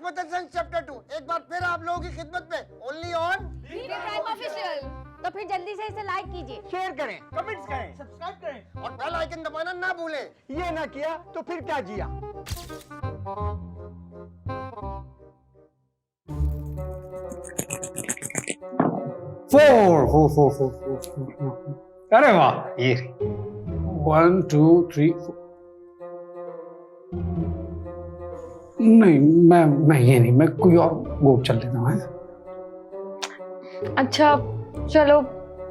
पोतेशन chapter 2 एक बार फिर आप लोगों की खिदमत में ओनली ऑन प्राइम ऑफिशियल। तो फिर जल्दी से इसे लाइक कीजिए, शेयर करें, कमेंट्स करें, सब्सक्राइब करें और बेल आइकन दबाना ना भूलें। ये ना किया तो फिर क्या जिया। फोर। अरे वाह, ये 1 2 3 4। नहीं, मैं ये नहीं, मैं कोई और गोट चल लेता हूँ। अच्छा चलो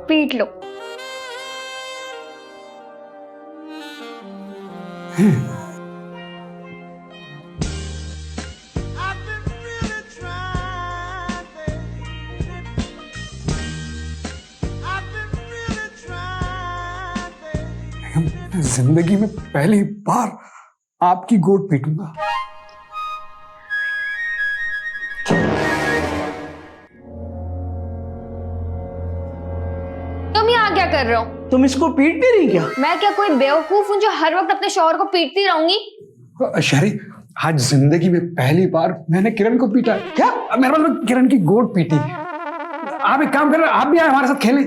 पीट लो। जिंदगी में पहली बार आपकी गोट पीटूंगा। तुम यहाँ क्या कर रहे हो? तुम इसको पीट भी रही क्या? मैं क्या कोई बेवकूफ हूँ जो हर वक्त अपने शौहर को पीटती रहूंगी? शहरी, आज जिंदगी में पहली बार मैंने किरण को पीटा है। क्या मेरे पास में किरण की गोट पीटी है। आप एक काम करें, आप भी आए हमारे साथ खेलें।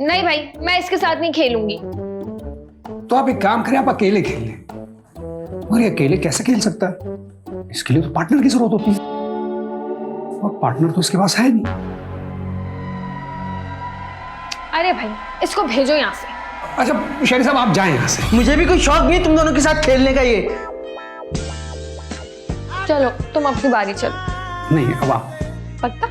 नहीं भाई, मैं इसके साथ नहीं खेलूंगी। तो आप एक काम करें, आप अकेले खेल लें। और ये अकेले कैसे खेल सकता है? इसके लिए तो पार्टनर की जरूरत होती है, और पार्टनर तो इसके पास है नहीं। अरे भाई, इसको भेजो यहाँ से। अच्छा शहरी साहब, आप जाएं यहाँ से। मुझे भी कोई शौक नहीं तुम दोनों के साथ खेलने का। ये चलो तुम अपनी बारी चलो। नहीं, अब आप। पक्का?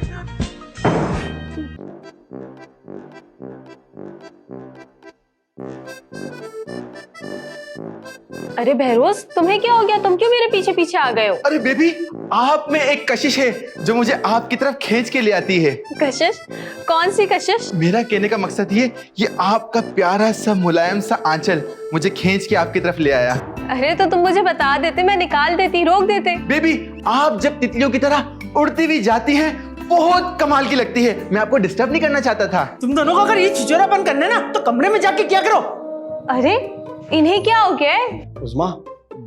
अरे बहरोज, तुम्हें क्या हो गया? तुम क्यों मेरे पीछे पीछे आ गए हो? अरे बेबी, आप में एक कशिश है जो मुझे आपकी तरफ खींच के ले आती है। कशिश? कौन सी कशिश? मेरा कहने का मकसद ये आपका प्यारा सा मुलायम सा आंचल मुझे खींच के आपकी तरफ ले आया। अरे तो तुम मुझे बता देते, मैं निकाल देती, रोक देते। बेबी, आप जब तितलियों की तरह उड़ती हुई जाती हैं, बहुत कमाल की लगती है। मैं आपको डिस्टर्ब नहीं करना चाहता था। तुम दोनों को अगर ये छिछोरापन करना है ना तो कमरे में जाके क्या करो। अरे इन्हें क्या हो गया है? उस्मा,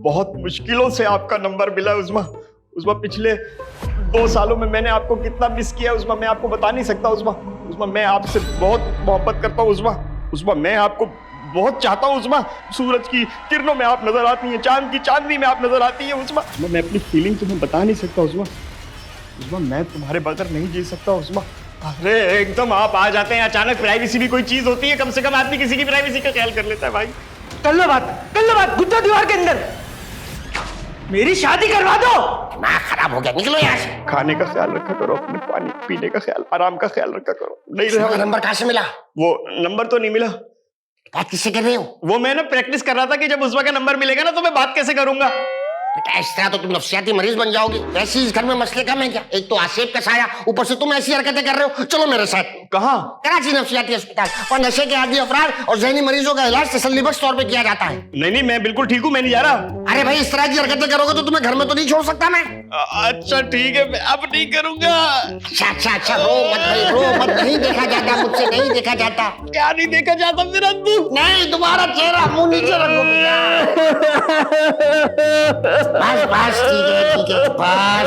बहुत मुश्किलों से आपका नंबर मिला उस्मा। उस्मा, पिछले 2 सालों में मैंने आपको कितना मिस किया उस्मा, मैं आपको बता नहीं सकता उस्मा। उस्मा, मैं आपसे बहुत मोहब्बत करता हूँ उस्मा। उस्मा, मैं आपको बहुत चाहता हूँ उस्मा। सूरज की किरणों में आप नजर आती हैं, चांद की चांदनी में आप नजर आती हैं उस्मा। मैं अपनी फीलिंग तुम्हें बता नहीं सकता उस्मा। उस्मा, मैं तुम्हारे बगैर नहीं जी सकता उस्मा। अरे एकदम आप आ जाते हैं अचानक। प्राइवेसी भी कोई चीज होती है, कम से कम आदमी किसी की प्राइवेसी का ख्याल कर लेता है भाई। कर लो बात, गुद्दा दीवार के अंदर। मेरी शादी करवा दो। दिमाग खराब हो गया, निकलो यहाँ से। खाने का ख्याल रखा करो, अपने पानी पीने का ख्याल, आराम का ख्याल रखा करो। नहीं रहा नंबर कहाँ से मिला? वो नंबर तो नहीं मिला। बात किससे कर रहे हो? वो मैं ना प्रैक्टिस कर रहा था कि जब उस्मा का नंबर मिलेगा ना तो मैं बात कैसे करूंगा। बेटा इस तरह तो तुम नफसियाती मरीज बन जाओगे। वैसे इस घर में मसले कम है क्या? एक तो आसेब का साया, ऊपर से तुम ऐसी हरकतें कर रहे हो। चलो मेरे साथ। कहाँ? कराची नफसियाती अस्पताल। और नशे के आदी अफराद और जहनी मरीजों का इलाज तसल्लीबख्श तौर पे किया जाता है। नहीं, मैं बिल्कुल ठीक हूँ, मैं नहीं जा रहा। अरे भाई, इस तरह की हरकतें करोगे तो तुम्हें घर में तो नहीं छोड़ सकता मैं। अच्छा ठीक है, मैं अब नहीं करूंगा। अच्छा, रो मत भाई, रो मत। नहीं देखा जाता मुझसे, नहीं देखा जाता। क्या नहीं देखा जाता मेरा तू? नहीं, दोबारा चेहरा मुंह नीचे रखो बस ठीक है बस।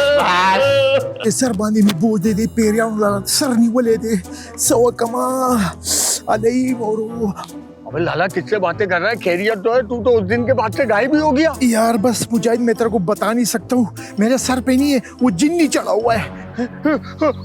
Sarbani mi bude de periam sarni wale de sawa kama alai moro। अबे लाला किससे बातें कर रहा है? खैरियत तो है? तू तो उस दिन के बाद से गायब ही हो गया। यार बस मुजाहिद, मैं तेरे को बता नहीं सकता हूँ। मेरे सर पे नहीं है, वो जिन्नी चढ़ा हुआ है।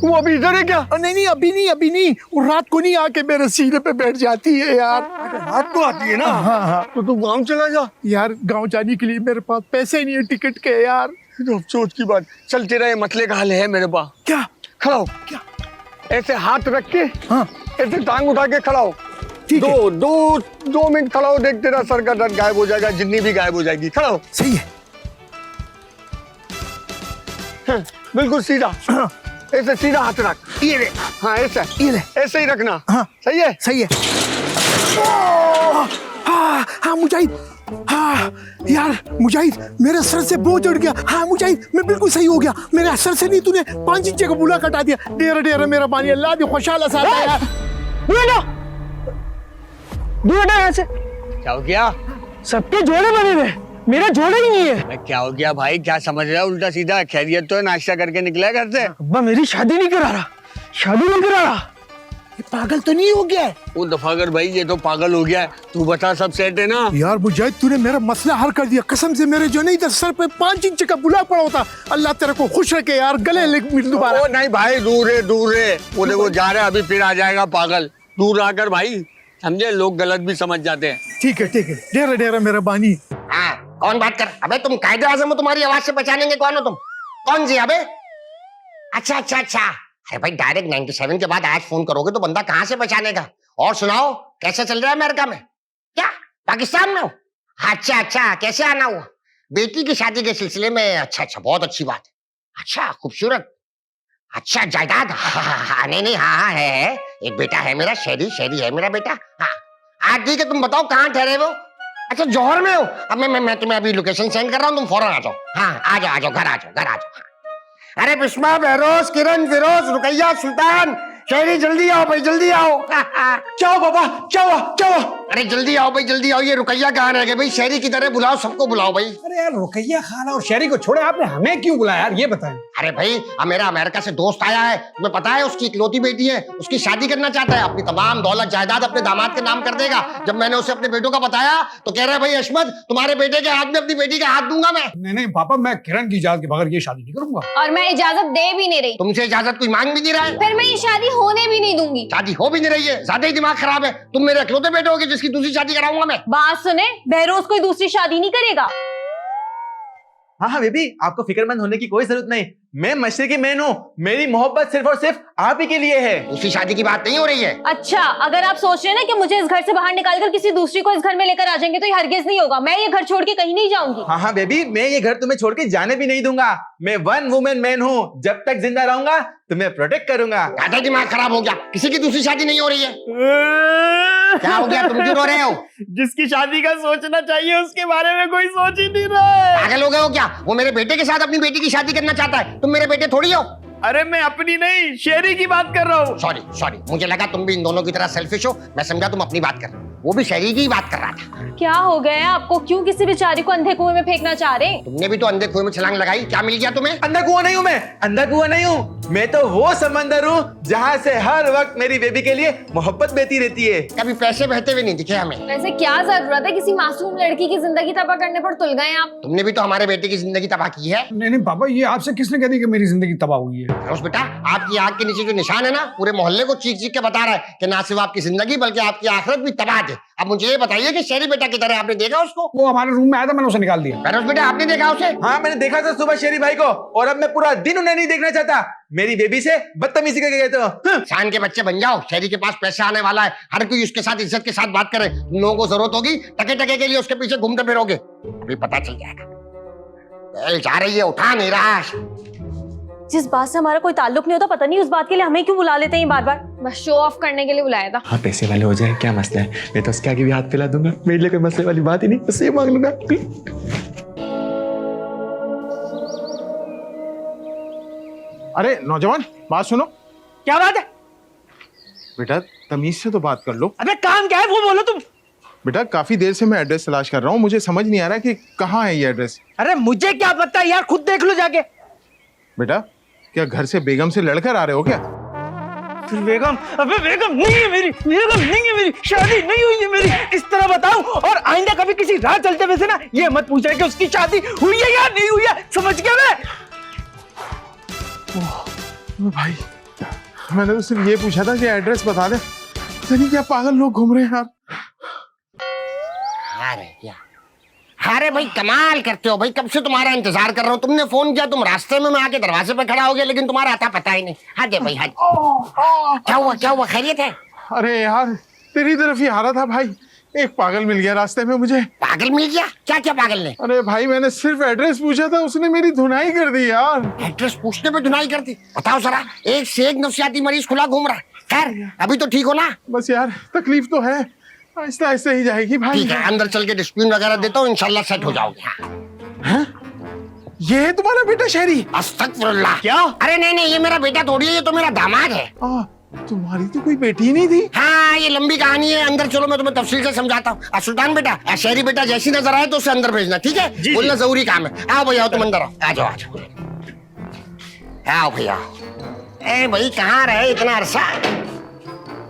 वो अभी इधर है क्या? नहीं, अभी नहीं। वो रात को नहीं आके मेरे सीने पे बैठ जाती है यार। रात को आती है ना? हाँ। तो तू गाँव चला जा। यार गाँव जाने के लिए मेरे पास पैसे नहीं है टिकट के यार। तो अफसोस की बात। चल, तेरा ये मसले का हल है मेरे पास। क्या? खड़ा हो। क्या? ऐसे हाथ रख के, हाँ ऐसे टांग उठा के खड़ा हो। ठीक है। दो मिनट खड़ा हो, देख तेरा सर का दर्द गायब हो जाएगा, जितनी भी गायब हो जाएगी। खड़ा हो। सही है। हाँ, बिल्कुल सीधा। हाँ। ऐसे सीधा हाथ रख। ये ले। हाँ ऐसा, ये ले। ऐसे ही रखना। हाँ सही है, सही है। हाँ मुजाहिद। हाँ यार मुजाहिद, मेरे सर से बोझ उड़ गया। हाँ मुजाहिद, मैं बिल्कुल सही हो गया। मेरे सर से नहीं, तूने 5 इंच का बुला कटा दिया। डेरा मेरा बानी, अल्लाह भी खुशहाल सा यार। दूर हटा यहाँ से। क्या हो गया? सबके जोड़े बने हुए। मेरा जोड़ा ही नहीं है। क्या हो गया भाई, क्या समझ रहा है उल्टा सीधा? खैरियत तो है, नाश्ता करके निकला है घर से? अब्बा मेरी शादी नहीं करा रहा, शादी नहीं करा रहा। ये पागल तो नहीं हो गया है? वो दफा कर भाई, ये तो पागल हो गया है। तू बता, सब सेट है ना? यार मुजाहिद तूने मेरा मसला हल कर दिया कसम से। मेरे जो नहीं था सर पे 5 इंच का बुला पड़ा होता। अल्लाह तेरे को खुश रखे यार, गले मिल दोबारा। ओ नहीं भाई, दूर है दूर है। वो देखो जा रहा है, अभी फिर आ जाएगा पागल। दूर आकर भाई, समझे, लोग गलत भी समझ जाते हैं। ठीक है डेरा डेरा मेरा बानी। हाँ, कौन बात कर? अबे तुम कायदे आजम हो, तुम्हारी आवाज से पहचानेंगे कौन हो तुम? कौन जी? अबे अच्छा अच्छा अच्छा। अरे भाई डायरेक्ट 97 के बाद आज फोन करोगे तो बंदा कहाँ से पहचानेगा? और सुनाओ, कैसे चल रहा है अमेरिका में? क्या पाकिस्तान में हो? अच्छा अच्छा, कैसे आना हुआ? बेटी की शादी के सिलसिले में? अच्छा अच्छा, बहुत अच्छी बात है। अच्छा, खूबसूरत। अच्छा, जायदाद? हाँ, नहीं हाँ है। एक बेटा है मेरा, शहरी है मेरा बेटा। हाँ ठीक है, तुम बताओ कहाँ ठहरे हो? अच्छा, जौहर में हो? अब मैं तुम्हें अभी लोकेशन सेंड कर रहा हूँ, तुम फौरन आ जाओ। हाँ आ जाओ, घर आ जाओ। अरे बिस्मा, बहरोज, किरण, फिरोज, रुकैया, सुल्तान, शहरी, जल्दी आओ भाई, जल्दी आओ। क्या हुआ बाबा, क्या हुआ? अरे जल्दी आओ भाई, जल्दी आओ। ये रुकैया कहाँ रह गए भाई? शहरी की तरह बुलाओ, सबको बुलाओ भाई। अरे यार, रुकैया खाना और शहरी को छोड़े आपने हमें क्यों बुलाया यार, ये बताएं। अरे भाई, अब मेरा अमेरिका से दोस्त आया है, तुम्हें पता है, उसकी इकलौती बेटी है, उसकी शादी करना चाहता है, अपनी तमाम दौलत जायदाद अपने दामाद के नाम कर देगा। जब मैंने उसे अपने बेटों का बताया तो कह रहा है भाई अशमत, तुम्हारे बेटे के हाथ में अपनी बेटी का हाथ दूंगा मैं। नहीं पापा, मैं किरण की इजाजत के बगैर ये शादी नहीं करूंगा। और मैं इजाजत दे भी नहीं रही। तुमसे इजाजत कोई मांग भी नहीं रहा है। फिर मैं ये शादी होने भी नहीं दूंगी। शादी हो भी नहीं रही है, ज्यादा ही दिमाग खराब है। तुम मेरे इकलौते बेटे होगे जिसकी दूसरी शादी कराऊंगा मैं। बात सुने, बहरोज कोई दूसरी शादी नहीं करेगा। हाँ बेबी, आपको फिक्रमंद होने की कोई जरूरत नहीं। मैं मशरकी मैन हूँ, मेरी मोहब्बत सिर्फ और सिर्फ आप ही के लिए है। दूसरी शादी की बात नहीं हो रही है। अच्छा, अगर आप सोच रहे हैं ना कि मुझे इस घर से बाहर निकालकर किसी दूसरी को इस घर में लेकर आ जाएंगे तो ये हरगिज नहीं होगा। मैं ये घर छोड़ के कहीं नहीं जाऊंगी। हाँ बेबी, मैं ये घर तुम्हें छोड़ के जाने भी नहीं दूंगा। मैं 1 वुमेन मैन हूँ, जब तक जिंदा रहूंगा तुम्हें प्रोटेक्ट करूंगा। ज्यादा दिमाग खराब हो गया, किसी की दूसरी शादी नहीं हो रही है। क्या हो गया, तुम क्यों रो रहे हो? जिसकी शादी का सोचना चाहिए उसके बारे में कोई सोच ही नहीं रहा है। पागल हो गए हो क्या? वो मेरे बेटे के साथ अपनी बेटी की शादी करना चाहता है, तुम मेरे बेटे थोड़ी हो। अरे मैं अपनी नहीं, शेरी की बात कर रहा हूँ। सॉरी, मुझे लगा तुम भी इन दोनों की तरह सेल्फिश हो। मैं समझा तुम अपनी बात कर रहे हो, वो भी शहरी की बात कर रहा था। क्या हो गया है आपको? क्यों किसी बेचारी को अंधे कुएं में फेंकना चाह रहे? तुमने भी तो अंधे कुएं में छलांग लगाई, क्या मिल गया तुम्हें? अंधा कुआं नहीं हूँ मैं, अंधा कुआं नहीं हूँ। मैं तो वो समंदर हूँ जहाँ से हर वक्त मेरी बेबी के लिए मोहब्बत बहती रहती है। कभी पैसे बहते हुए नहीं दिखे हमें। वैसे क्या जरूरत है किसी मासूम लड़की की जिंदगी तबाह करने पर तुल गए आप? तुमने भी तो हमारे बेटे की जिंदगी तबाह की है। नहीं पापा, ये आपसे किसने कह दी कि मेरी जिंदगी तबाह हुई है? फिरोज बेटा, आपकी आंख के नीचे जो निशान है ना, पूरे मोहल्ले को चीख के बता रहा है कि ना सिर्फ आपकी जिंदगी बल्कि आपकी आखिरत भी तबाह है। अब मुझे ये बताइए कि शहरी बेटा की तरह आपने देखा उसको? वो हमारे रूम में आया था, मैंने उसे निकाल दिया। फिरोज बेटा, आपने देखा उसे? हाँ मैंने देखा था सुबह शेरी भाई को, और अब मैं पूरा दिन उन्हें नहीं देखना चाहता। मेरी बेबी से बदतमीजी करके गए तो। शान के बच्चे बन जाओ, शहरी के पास पैसा आने वाला है, हर कोई उसके साथ इज्जत के साथ बात करे। तुम लोगों को जरूरत होगी टके टके के लिए उसके पीछे घूमते फिरोगे, अभी पता चल जाएगा। जा रही है, उठा नहीं रहा। जिस बात से हमारा कोई ताल्लुक नहीं होता, पता नहीं उस बात के लिए हमें क्यों बुला लेते हैं बार बार। बस शो ऑफ करने के लिए बुलाया था। हाँ पैसे वाले हो जाए, क्या मसला है? मैं तो उसके आगे भी हाथ फैला दूंगा, मेरे लिए कोई मसले वाली बात ही नहीं, उससे मांग लूंगा। अरे नौजवान, बात सुनो। क्या बात है? बेटा तमीज से तो बात कर लो। अबे काम क्या है वो बोलो तुम। बेटा काफी देर से मैं एड्रेस तलाश कर रहा हूँ, मुझे समझ नहीं आ रहा कि कहाँ है ये एड्रेस। अरे मुझे क्या पता यार, खुद देख लो जाके। बेटा क्या घर से बेगम से लड़कर आ रहे हो क्या? बेगम? अबे बेगम नहीं है मेरी, बेगम नहीं है मेरी, शादी नहीं हुई है मेरी, इस तरह बताऊं। और आइंदा कभी किसी राह चलते वैसे ना ये मत पूछना कि उसकी शादी हुई है या नहीं हुई है, समझ गया मैं? भाई मैंने तो सिर्फ ये पूछा था कि एड्रेस बता दे, पता नहीं क्या पागल लोग घूम रहे हैं यार। अरे भाई कमाल करते हो भाई, कब से तुम्हारा इंतजार कर रहा हूँ। तुमने फोन किया, तुम रास्ते में, मैं आके दरवाजे पे खड़ा हो गया, लेकिन तुम्हारा आता पता ही नहीं। हाँ दे भाई, हाँ। क्या हुआ, खैरियत है? अरे यार तेरी तरफ ही आ रहा था भाई, एक पागल मिल गया रास्ते में मुझे। पागल मिल गया? क्या पागल ने? अरे भाई मैंने सिर्फ एड्रेस पूछा था, उसने मेरी धुनाई कर दी यार। एड्रेस पूछने पे धुनाई कर दी? बताओ जरा, एक से एक नफसियाती मरीज खुला घूम रहा है। खैर अभी तो ठीक हो ना? बस यार तकलीफ तो है, आहिस्ता आहिस्ता ही जाएगी भाई। ठीक है, अंदर चल के डिस्प्लिन वगैरह देता हूँ, इंशाल्लाह सेट हो जाओगे। हाँ? ये है तुम्हारा बेटा शहरी? अस्तगफुरुल्लाह। क्या? अरे नहीं, ये मेरा बेटा थोड़ी है, ये तो मेरा दामाद है। तुम्हारी तो कोई बेटी ही नहीं थी? हाँ हाँ ये लंबी कहानी है, अंदर चलो मैं तुम्हें तफसील से समझाता हूँ। सुल्तान बेटा, शहरी बेटा जैसी नजर आए तो उसे अंदर भेजना, ठीक है? बोलना जरूरी काम है। आओ भैया, तुम अंदर आओ, आ जाओ आ जाओ। आओ भैया। ए भाई कहाँ रहे इतना अरसा?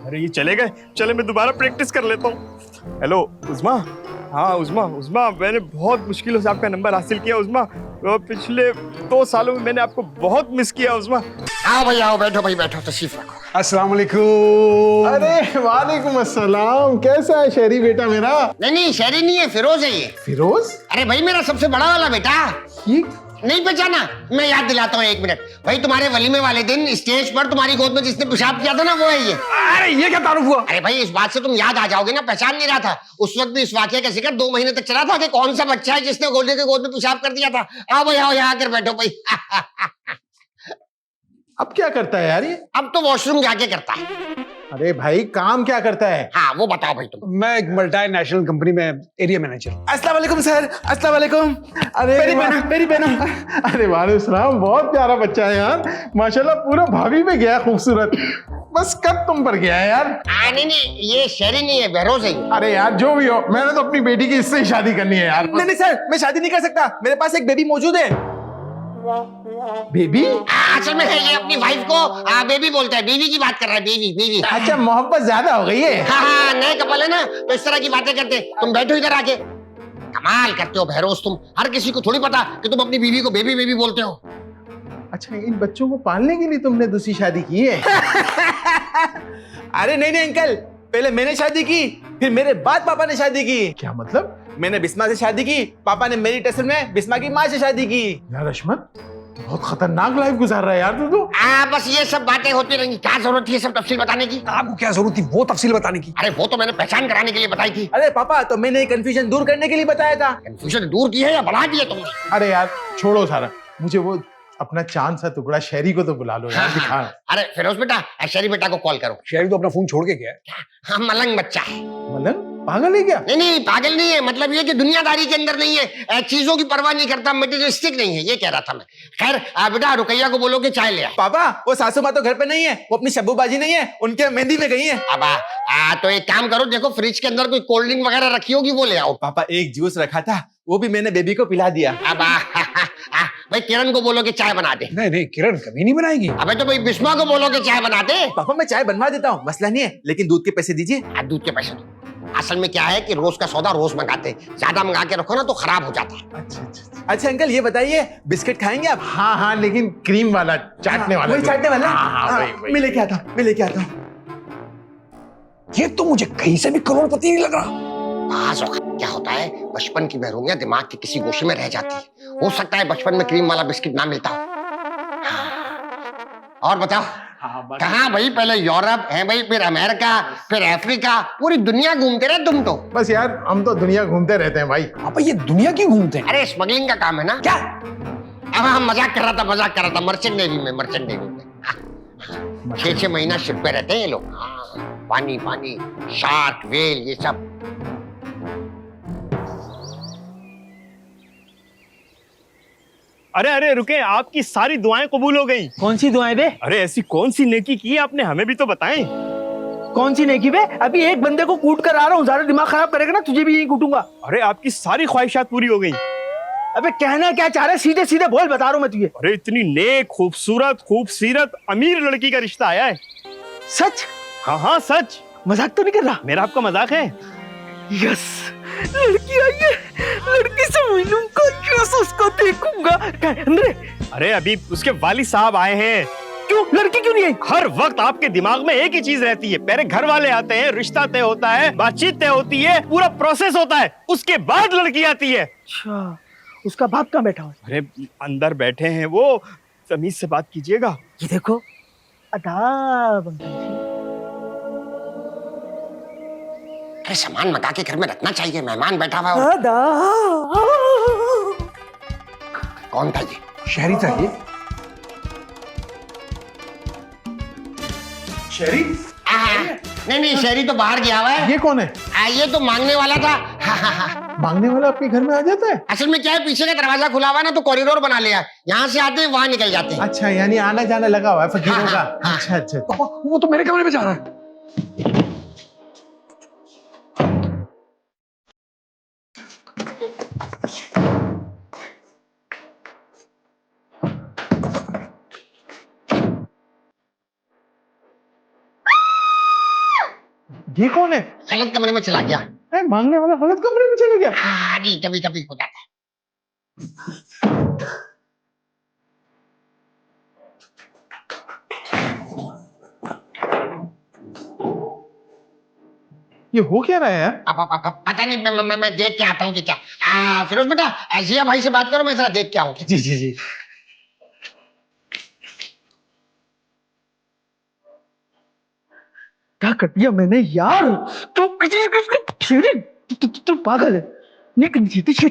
अरे ये चले गए, चले मैं दोबारा प्रैक्टिस कर लेता हूँ। हेलो उस्मा। हाँ उस्मा, उस्मा मैंने बहुत मुश्किलों से आपका नंबर हासिल किया उस्मा। पिछले 2 सालों में मैंने आपको बहुत मिस किया उस्मा। आओ भैया आओ, बैठो भाई बैठो, तशरीफ रखो। अस्सलाम वालेकुम। अरे वालेकुम अस्सलाम, कैसा है शहरी बेटा मेरा? नहीं शहरी नहीं है, फिरोज है ये। फिरोज? अरे भाई मेरा सबसे बड़ा वाला बेटा। ये नहीं पहचाना? मैं याद दिलाता हूँ 1 मिनट। भाई तुम्हारे वलीमे वाले दिन स्टेज पर तुम्हारी गोद में जिसने पेशाब किया था ना, वो है ये। अरे ये क्या तारुफ हुआ? अरे भाई इस बात से तुम याद आ जाओगे ना, पहचान नहीं रहा था। उस वक्त भी इस वाकये का जिक्र 2 महीने तक चला था कि कौन सा बच्चा है जिसने गोल्डे के गोद में पेशाब कर दिया था। आओ भाई आओ, यहाँ आकर बैठो भाई। अब क्या करता है यार ये? अब तो वॉशरूम जाके करता है। अरे भाई काम क्या करता है? हाँ वो बताओ भाई तुम। मैं एक मल्टीनेशनल कंपनी में एरिया मैनेजर। अस्सलाम वालेकुम सर, अस्सलाम वालेकुम। अरे मेरी बहना। अरे वालेकुम, बहुत प्यारा बच्चा है यार, माशाल्लाह पूरा भाभी में गया खूबसूरत। बस कब तुम पर गया है यार? नहीं ये शहरी नहीं है, बहरोज है। अरे यार जो भी हो, मैंने तो अपनी बेटी की इससे ही शादी करनी है यार। नहीं सर, मैं शादी नहीं कर सकता, मेरे पास एक बेबी मौजूद है। बेबी? असल में ये अपनी वाइफ को बेबी बोलता है, बीवी की बात कर रहा है, बीवी। अच्छा मोहब्बत ज्यादा हो गई है। हाँ नए कपल है ना, तो इस तरह की बातें करते हैं। तुम बैठो इधर आके। कमाल करते हो बहरोज तुम, हर किसी को थोड़ी पता कि तुम अपनी बीवी को बेबी बोलते हो। अच्छा इन बच्चों को पालने के लिए तुमने दूसरी शादी की है? अरे नहीं अंकल, पहले मैंने शादी की, फिर मेरे बाद पापा ने शादी की। क्या मतलब? मैंने बिस्मा से शादी की, पापा ने मेरी टेस्ट में बिस्मा की माँ से शादी की। यार अशमत, बहुत खतरनाक लाइफ गुजार रहा है यार तू तो। बस ये सब बातें होती रहेंगी, क्या जरूरत थी ये सब तफसील बताने की? आपको क्या जरूरत थी वो तफसील बताने की? अरे वो तो मैंने पहचान कराने के लिए बताई थी। अरे पापा, तो मैंने कंफ्यूजन दूर करने के लिए बताया था। कंफ्यूजन दूर की है या बढ़ा दी है तुमने? अरे यार छोड़ो सारा, मुझे वो अपना चांद सा टुकड़ा शहरी को तो बुला लो यार, दिखा। अरे फिरोज बेटा, शहरी बेटा को कॉल करो। शहरी तो अपना फोन छोड़ के गया है। हम मलंग बच्चा है। मलंग? पागल है क्या? नहीं पागल नहीं है, मतलब ये कि दुनियादारी के अंदर नहीं है, चीजों की परवाह नहीं करता, मटेरियलिस्टिक नहीं है, ये कह रहा था मैं। खैर बेटा रुकैया को बोलो कि चाय ले आए। पापा वो सासू माँ तो घर पे नहीं है, वो अपनी शब्बूबाजी नहीं है, उनके मेहंदी में गई है। अब तो एक काम करो, देखो फ्रिज के अंदर कोई कोल्ड ड्रिंक वगैरह रखी होगी, वो ले आओ। पापा एक जूस रखा था, वो भी मैंने बेबी को पिला दिया। अब भाई किरण को बोलो कि चाय बना दे। नहीं किरण कभी नहीं बनाएगी। अबे तो भाई बिस्मा को बोलो कि चाय बना दे। पापा मैं चाय बनवा देता हूँ, मसला नहीं है, लेकिन दूध के पैसे दीजिए। दूध के पैसे दो। असल में क्या है कि रोज का सौदा रोज मंगाते हैं, ज्यादा मंगा के रखो ना तो खराब हो जाता है। अच्छा अंकल ये बताइए, बिस्किट खाएंगे आप? हाँ लेकिन क्रीम वाला, चाटने वाला। वही चाटने वाला? हाँ, वही। मैं लेके आता हूँ। ये तो मुझे कहीं से भी करोड़पति नहीं लग रहा। क्या होता है, बचपन की महरूमियां दिमाग के किसी गोशे में रह जाती है। हो सकता है बचपन में क्रीम वाला बिस्किट ना मिलता हो। और बताओ कहाँ भाई, पहले यूरोप है भाई, फिर अमेरिका, फिर अफ्रीका, पूरी दुनिया घूमते रहे तुम तो। बस यार हम तो दुनिया घूमते रहते हैं भाई। पापा ये दुनिया क्यों घूमते हैं? अरे स्मगलिंग का काम है ना। क्या? अब हम मजाक कर रहा था, मर्चेंट नेवी में 6 महीना शिप पे रहते हैं ये लोग। पानी, शार्क, वेल, ये सब। अरे रुके, आपकी सारी दुआएं कबूल हो गई। कौन सी दुआएं बे? अरे ऐसी कौन सी नेकी की है आपने, हमें भी तो बताएं। कौन सी नेकी बे? अभी एक बंदे को कूट कर आ रहा हूँ, ज्यादा दिमाग खराब करेगा ना तुझे भी यही कूटूंगा। अरे आपकी सारी ख्वाहिशात पूरी हो गई। अबे कहना क्या चाह रहे, सीधे सीधे बोल, बता रहा हूँ मैं तुझे। अरे इतनी नेक, खूबसूरत अमीर लड़की का रिश्ता आया है। सच? हाँ सच, मजाक तो नहीं कर रहा? मेरा आपका मजाक है? यस, लड़की आई है, लड़की से मिलूंगा, यस उसको देखूंगा। अंदर? अरे अभी उसके वालिद साहब आए हैं। क्यों? लड़की क्यों नहीं आई? हर वक्त आपके दिमाग में एक ही चीज रहती है, पहले घर वाले आते हैं, रिश्ता तय होता है, बातचीत तय होती है, पूरा प्रोसेस होता है, उसके बाद लड़की आती है। अच्छा, उसका बाप कहाँ बैठा है? अरे अंदर बैठे हैं वो, तमीज से बात कीजिएगा। ये देखो, अदाब अंकल जी। अरे सामान मंगा के घर में रखना चाहिए, मेहमान बैठा हुआ है। कौन था ये? शहरी था ये। शहरी? नहीं शहरी तो बाहर गया हुआ है। ये कौन है? ये तो मांगने वाला था। मांगने वाला आपके घर में आ जाता है? असल में क्या है, पीछे का दरवाजा खुला हुआ है ना, तो कॉरिडोर बना लिया, यहाँ से आते हैं वहां निकल जाते हैं। अच्छा यानी आना जाना लगा हुआ है फकीरों का। अच्छा पापा वो तो मेरे कमरे में जा रहा है। ये कौन है? गलत कमरे में चला गया। अरे मांगने वाला गलत कमरे में चले गया। हाँ जी, कभी कभी होता है। ये हो क्या रहा है यार? अब पता नहीं, मैं देख के आता हूँ कि क्या। फिरोज बेटा, ऐसिया भाई से बात करो, मैं जरा देख के आऊँ। जी जी जी। क्या कर दिया मैंने यार? तू पागल है। नहीं करनी चाहिए।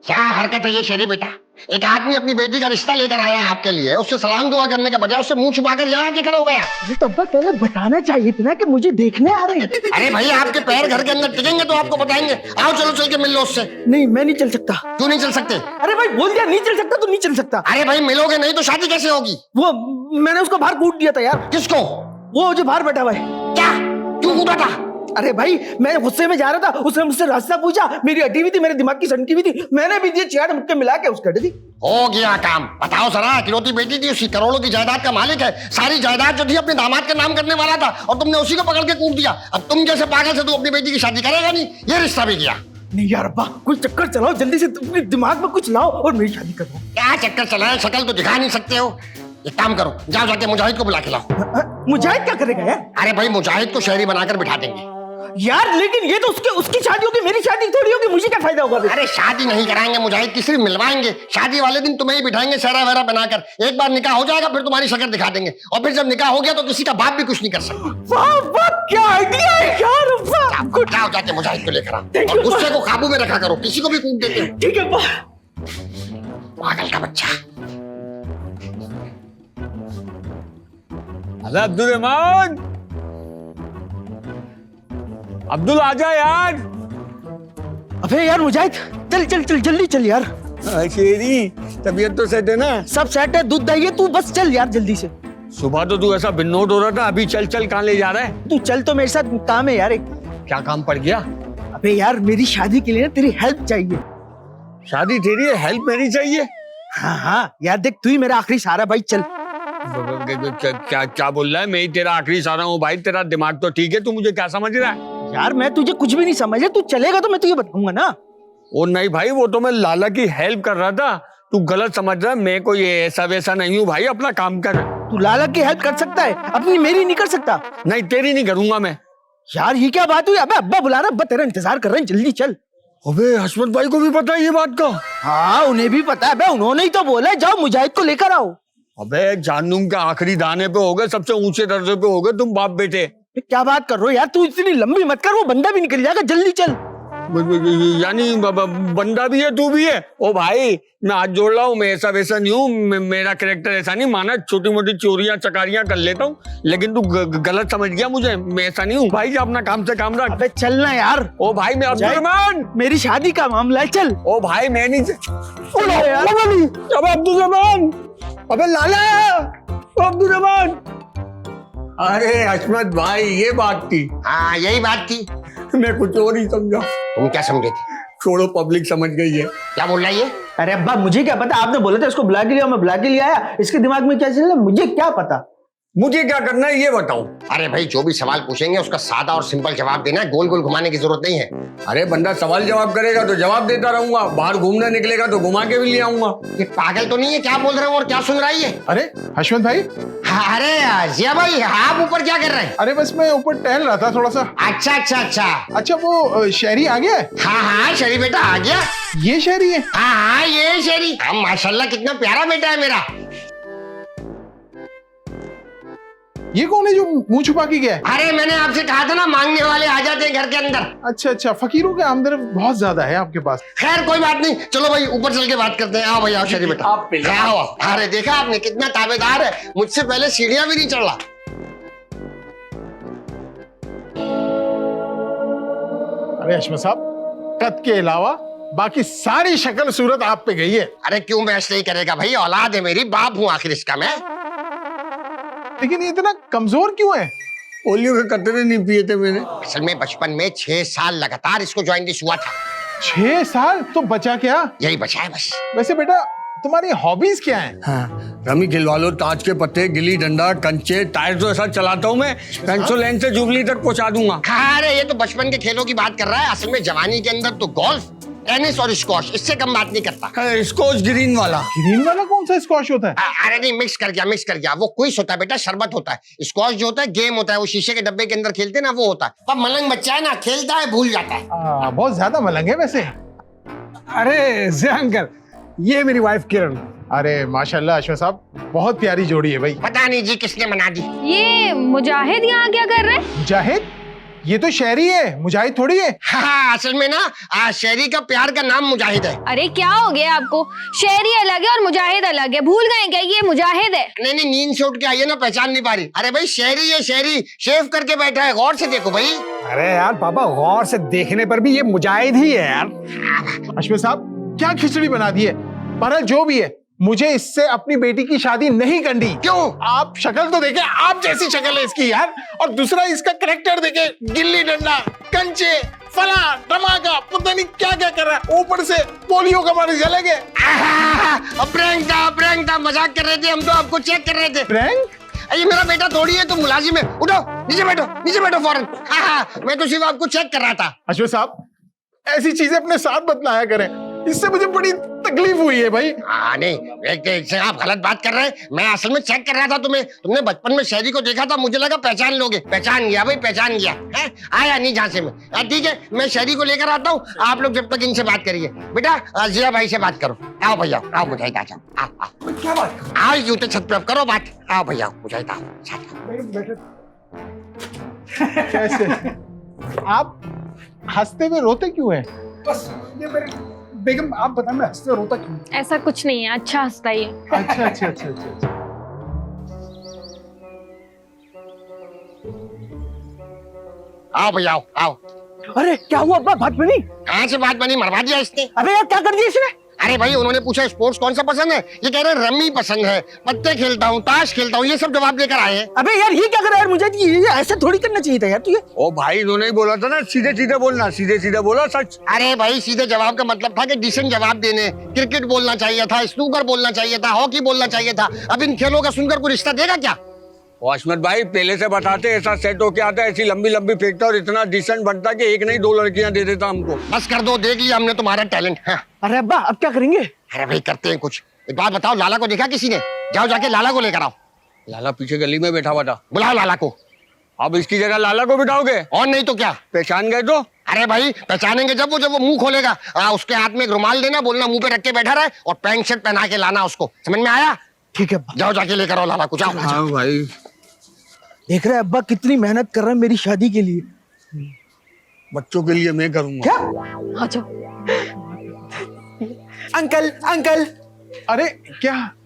क्या हरकत है ये शेरी बेटा? एक आदमी अपनी बेटी का रिश्ता लेकर आया है आपके लिए, उससे सलाम दुआ करने के बजाय उससे मुंह छुपाकर यहाँ के खड़ा हो गया। अरे तब तक पहले बताना चाहिए था ना कि मुझे देखने आ रहे हैं। अरे भाई, आपके पैर घर के अंदर टिकेंगे तो आपको बताएंगे। आओ चलो, चल के मिल लो उससे। नहीं, मैं नहीं चल सकता। क्यों नहीं चल सकते? अरे भाई बोल दिया नहीं चल सकता तो नहीं चल सकता। अरे भाई, मिलोगे नहीं तो शादी कैसे होगी? वो मैंने उसको बाहर कूट दिया था यार। किसको? वो जो बाहर बैठा हुआ है। क्या? क्यों कूटा था? अरे भाई, मैं गुस्से में जा रहा था, उसने मुझसे रास्ता पूछा, मेरी अटी हुई थी, मेरे दिमाग की सनकी हुई थी, मैंने भी दिए चेहरे मुक्के मिला के उसके अटी थी। हो गया काम। बताओ जरा, इकलौती बेटी थी उसकी, करोड़ों की जायदाद का मालिक है, सारी जायदाद जो थी अपने दामाद के नाम करने वाला था और तुमने उसी को पकड़ के कूट दिया। अब तुम जैसे पागल से तू अपनी बेटी की शादी करेगा नहीं, ये रिश्ता भी किया। नहीं यार अब्बा, कोई चक्कर चलाओ जल्दी से, अपने दिमाग में कुछ लाओ और मेरी शादी करो। क्या चक्कर चलाए? शक्ल तो दिखा नहीं सकते हो। एक काम करो, जाओ जाके मुजाहिद को बुला के लाओ। मुजाहिद क्या करेगा यार? अरे भाई, मुजाहिद को शहरी बनाकर बिठा देंगे। यार लेकिन ये तो उसकी शादी होगी, मेरी शादी थोड़ी होगी, मुझे क्या फायदा होगा? अरे शादी नहीं कराएंगे मुजाहिद की, सिर्फ मिलवाएंगे। शादी वाले दिन तुम्हें ही बिठाएंगे सहरा वहरा बनाकर। एक बार निकाह हो जाएगा फिर तुम्हारी शक्ल दिखा देंगे, और फिर जब निकाह हो गया तो किसी का बाप भी कुछ नहीं कर सकता। वाह वाह, क्या आइडिया है यार अब्बा। जाओ जाके मुजाहिद को लेकर आओ और गुस्से को काबू में रखा करो, किसी को भी कूट देते हो। ठीक है अब्बा। पागल का बच्चा। अरे अब्दुल रहमान, अब्दुल आजा यार। अबे यार मुजाहिद, चल चल चल जल्दी चल यार। शेरी, तबीयत तो सेट है ना? सब सेट है, दूध दही है, तू बस चल यार जल्दी से। सुबह तो तू ऐसा बिन्नोट हो रहा था, अभी चल चल कहाँ ले जा रहा है? तू चल तो मेरे साथ, काम है यार एक। क्या काम पड़ गया? अबे यार मेरी शादी के लिए ना तेरी हेल्प चाहिए। शादी तेरी है, हेल्प मेरी चाहिए? हाँ हाँ यार, देख तू ही मेरा आखिरी सहारा भाई, चल। क्या क्या बोल रहा है? मैं ही तेरा आखिरी सहारा हूँ भाई, तेरा दिमाग तो ठीक है, तू मुझे क्या समझ रहा है? यार मैं तुझे कुछ भी नहीं समझा, तू चलेगा तो मैं तुझे बताऊंगा ना। ओ नहीं भाई, वो तो मैं लाला की हेल्प कर रहा था, तू गलत समझ रहा है। मैं कोई ऐसा वैसा नहीं हूँ भाई, अपना काम कर। तू लाला की हेल्प कर सकता है, अपनी मेरी नहीं कर सकता। नहीं, तेरी नहीं करूंगा मैं। यार ये क्या बात हुई? अबे अब्बा बुला रहा, अब्बा तेरा इंतजार कर रहे हैं, जल्दी चल। अबे हसमत भाई को भी पता है ये बात का? हाँ उन्हें भी पता है, उन्होंने ही तो बोला है जाओ मुजाहिद को लेकर आओ। अबे जानूम के आखिरी दाने पे हो गए, सबसे ऊंचे दर्जे पे हो गए तुम बाप बेटे। क्या बात कर रहे हो यार? तू इतनी लंबी मत कर, वो बंदा भी निकल जाएगा, जल्दी चल। यानी बंदा भी है तू भी है? ओ भाई मैं हाथ जोड़ रहा हूँ, मैं ऐसा वैसा नहीं हूँ, मेरा कैरेक्टर ऐसा नहीं, माना छोटी मोटी चोरियां चकारियां कर लेता हूँ, लेकिन तू गलत समझ गया मुझे, मैं ऐसा नहीं हूँ भाई। अपना काम से काम रख। अबे चलना यार। ओ भाई मैं अब्दुल रहमान, मेरी शादी का मामला है, चल। ओ भाई मैं नहीं यार। अबे अब्दुल रहमान, अबे लाला, अब्दुल रहमान। अरे हसमत भाई ये बात थी? हाँ यही बात थी। मैं कुछ और ही समझा। तुम क्या समझे थे? छोड़ो, पब्लिक समझ गई है। क्या बोल रहा है ये? अरे अब्बा मुझे क्या पता, आपने बोला था इसको बुला के लिया, मैं बुला के लिया आया, इसके दिमाग में क्या चल रहा है मुझे क्या पता। मुझे क्या करना है ये बताओ। अरे भाई, जो भी सवाल पूछेंगे उसका सादा और सिंपल जवाब देना है, गोल गोल घुमाने की जरूरत नहीं है। अरे बंदा सवाल जवाब करेगा तो जवाब देता रहूंगा, बाहर घूमने निकलेगा तो घुमा के भी ले आऊंगा। ये पागल तो नहीं है? क्या बोल रहे हो और क्या सुन रहा है ये? अरे हशमत भाई। अरे जिया भाई, आप ऊपर क्या कर रहे हैं? अरे बस मैं ऊपर टहल रहा था थोड़ा सा। अच्छा अच्छा अच्छा। अच्छा वो शहरी आ गया है? हाँ हाँ, शहरी बेटा आ गया। ये शहरी है? हाँ हाँ ये शहरी। हाँ माशाल्लाह, कितना प्यारा बेटा है मेरा। ये कौन है जो मुंह छुपा के गया है? अरे मैंने आपसे कहा था ना, मांगने वाले आ जाते हैं घर के अंदर। अच्छा अच्छा, फकीरों के आमदनी बहुत ज्यादा है आपके पास। खैर कोई बात नहीं, चलो भाई ऊपर चल के बात करते हैं। आओ भाई आओ शहरी बेटा, आओ। अरे देखा आपने कितना ताबेदार है, मुझसे पहले सीढ़ियां भी नहीं चढ़ रहा। अरे हशमत साहब, कद के अलावा बाकी सारी शक्ल सूरत आप पे गई है। अरे क्यों बहस नहीं करेगा भाई, औलाद है मेरी, बाप हूँ आखिर इसका मैं। लेकिन ये इतना कमजोर क्यों है? पोलियो के कतरे नहीं पिए थे मैंने। असल में बचपन में 6 साल लगातार इसको जॉइंटिस हुआ था। 6 साल? तो बचा क्या? यही बचा है बस। वैसे बेटा तुम्हारी हॉबीज क्या है? हाँ, रमी खिलवा लो, ताज के पत्ते, गिल्ली डंडा, कंचे, टायर तो ऐसा चलाता हूँ मैं, पेंसिल से जुबली तक पहुंचा दूंगा। अरे ये तो बचपन के खेलों की बात कर रहा है, असल में जवानी के अंदर तो गोल्फ, टेनिस और स्क्वॉश, इससे कम बात नहीं करता। स्कॉच ग्रीन वाला। ग्रीन वाला कौन सा स्क्वॉश होता है? अरे नहीं, मिक्स कर गया। वो क्विज होता है बेटा, शरबत होता है। स्क्वॉश जो होता है गेम होता है, वो शीशे के डब्बे के अंदर खेलते हैं ना, वो होता है। पर मलंग बच्चा है ना, खेलता है भूल जाता है। बहुत ज्यादा मलंग है वैसे। अरे जय अंकल, ये मेरी वाइफ किरण। अरे माशाल्लाह अश्वथ साहब, बहुत प्यारी जोड़ी है भाई। पता नहीं जी किसने बना दी। ये मुजाहिद यहाँ क्या कर रहे हैं? मुजाहिद? ये तो शहरी है, मुजाहिद थोड़ी है। हाँ, असल में ना शहरी का प्यार का नाम मुजाहिद है। अरे क्या हो गया आपको? शहरी अलग है और मुजाहिद अलग है, भूल गए क्या? ये मुजाहिद है। नहीं, नींद से उठ के आई है ना, पहचान नहीं पा रही। अरे भाई शहरी है, शहरी शेव करके बैठा है, गौर से देखो भाई। अरे यार पापा, गौर से देखने पर भी ये मुजाहिद ही है यार। अश्वथ साहब क्या खिचड़ी बना दी है। बहरहाल जो भी है, मुझे इससे अपनी बेटी की शादी नहीं करनी। क्यों? आप शक्ल तो देखे, आप जैसी शक्ल है इसकी यार, और दूसरा इसका करैक्टर देखे, गिल्ली डंडा, कंचे, फला धमाका, पता नहीं क्या क्या कर रहा है, ऊपर से पोलियो का मरीज अलग है। प्रैंक था, मजाक कर रहे थे हम तो, आपको चेक कर रहे थे। प्रैंक? ये मेरा बेटा थोड़ी है, तो मुलाजिम है। उठो, नीचे बैठो फौरन। हाँ, मैं तो सिर्फ आपको चेक कर रहा था। अश्वथ साहब ऐसी चीजें अपने साथ मत लाया करें, इससे मुझे बड़ी तकलीफ हुई है भाई। नहीं, एक से आप गलत बात कर रहे हैं। मैं असल में चेक कर रहा था तुम्हें। तुमने बचपन में शहरी को देखा था, मुझे लगा पहचान लोगे। पहचान गया भाई, पहचान गया है। आया नहीं झांसे में। ठीक है, मैं शहरी को लेकर आता हूँ, आप लोग जब तक इनसे बात करिए। बेटा जिया भाई से बात करो। आओ भैया, आओ मुजाहिद, आ जाओ। आओ। क्या बात? आओ जूते छत पे, अब करो बात। आओ भैया मुजाहिद, आओ। कैसे? आप हंसते हुए रोते क्यों हैं? बस ये मेरे बेगम, आप बताएं मैं हंसते रोता क्यों? ऐसा कुछ नहीं है, अच्छा हंसता ही है। अच्छा। आओ भैया, आओ। अरे क्या हुआ अब्बा, बात बनी? कहाँ से बात बनी? मरवा दिया इसने। अबे यार क्या कर दिया इसने? अरे भाई, उन्होंने पूछा स्पोर्ट्स कौन सा पसंद है, ये कह रहे हैं रमी पसंद है, पत्ते खेलता हूँ, ताश खेलता हूँ, ये सब जवाब लेकर आए हैं। अबे यार ये क्या कर रहा है? मुझे ये ऐसा थोड़ी करना चाहिए था यार तुझे। ओ भाई, इन्होंने ही बोला था ना, सीधे सीधे बोलना, सीधे सीधे बोला सच। अरे भाई, सीधे जवाब का मतलब था कि डिसेंट जवाब देने। क्रिकेट बोलना चाहिए था, स्नूकर बोलना चाहिए था, हॉकी बोलना चाहिए था। अब इन खेलों का सुनकर कोई रिश्ता देगा क्या? ओ अशमत भाई, पहले से बताते, ऐसा सेट होके आता, ऐसी लंबी लंबी फेंकता और इतना डिसेंट बनता कि एक नहीं 2 लड़कियां दे देता हमको। बस कर दो, देख लिया हमने तुम्हारा टैलेंट। हाँ। अरे अब्बा अब क्या करेंगे? अरे भाई करते हैं कुछ। एक बात बताओ, लाला को देखा किसी ने? जाओ जाके लाला को लेकर आओ। लाला पीछे गली में बैठा हुआ था। बुलाओ लाला को। अब इसकी जगह लाला को बिठाओगे? और नहीं तो क्या। पहचान गए तो? अरे भाई पहचानेंगे जब वो मुंह खोलेगा। उसके हाथ में एक रुमाल देना, बोलना मुंह पे रख के बैठा रहे, और पैंट शर्ट पहना के लाना उसको। समझ में आया? ठीक है अब्बा। जाओ जाके लेकर आओ लाला को, जाओ। हाँ भाई, देख रहे अब्बा कितनी मेहनत कर रहे हैं मेरी शादी के लिए। बच्चों के लिए मैं करूंगा। क्या? अच्छा, अंकल अरे